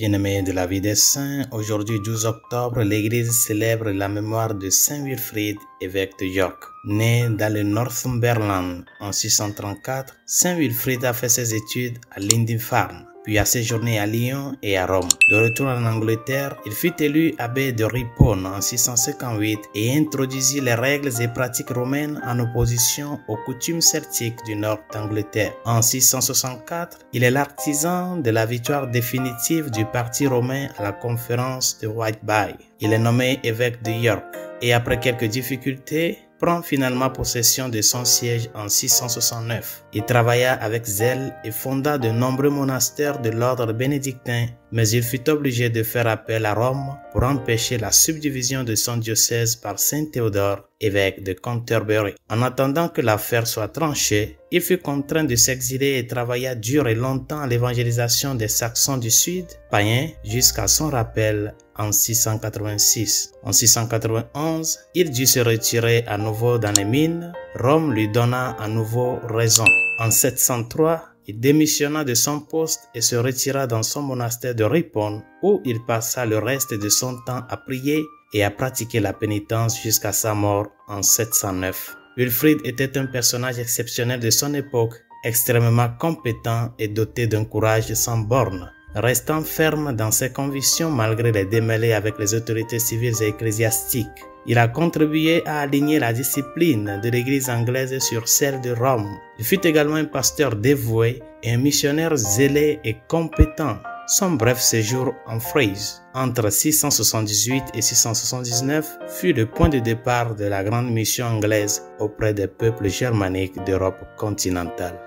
Bien-aimés de la vie des saints, aujourd'hui 12 octobre, l'Église célèbre la mémoire de Saint Wilfrid, évêque de York. Né dans le Northumberland en 634, Saint Wilfrid a fait ses études à Lindisfarne, puis a séjourné à Lyon et à Rome. De retour en Angleterre, il fut élu abbé de Ripon en 658 et introduisit les règles et pratiques romaines en opposition aux coutumes celtiques du nord d'Angleterre. En 664, il est l'artisan de la victoire définitive du parti romain à la conférence de Whitby. Il est nommé évêque de York et après quelques difficultés, prend finalement possession de son siège en 669. Il travailla avec zèle et fonda de nombreux monastères de l'ordre bénédictin, mais il fut obligé de faire appel à Rome pour empêcher la subdivision de son diocèse par Saint Théodore, évêque de Canterbury. En attendant que l'affaire soit tranchée, il fut contraint de s'exiler et travailla dur et longtemps à l'évangélisation des Saxons du Sud, païens, jusqu'à son rappel en 686. En 691, il dut se retirer à nouveau dans les mines. Rome lui donna à nouveau raison. En 703, il démissionna de son poste et se retira dans son monastère de Ripon, où il passa le reste de son temps à prier et à pratiquer la pénitence jusqu'à sa mort en 709. Wilfrid était un personnage exceptionnel de son époque, extrêmement compétent et doté d'un courage sans bornes. Restant ferme dans ses convictions malgré les démêlés avec les autorités civiles et ecclésiastiques, il a contribué à aligner la discipline de l'Église anglaise sur celle de Rome. Il fut également un pasteur dévoué et un missionnaire zélé et compétent. Son bref séjour en Frise, entre 678 et 679, fut le point de départ de la grande mission anglaise auprès des peuples germaniques d'Europe continentale.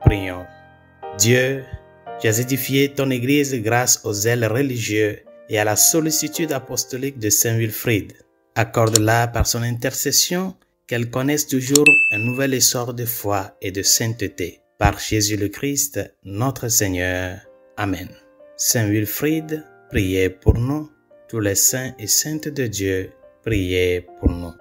Prions. Dieu, tu as édifié ton Église grâce au zèle religieux et à la sollicitude apostolique de Saint Wilfrid. Accorde-la par son intercession qu'elle connaisse toujours un nouvel essor de foi et de sainteté. Par Jésus le Christ, notre Seigneur. Amen. Saint Wilfrid, priez pour nous. Tous les saints et saintes de Dieu, priez pour nous.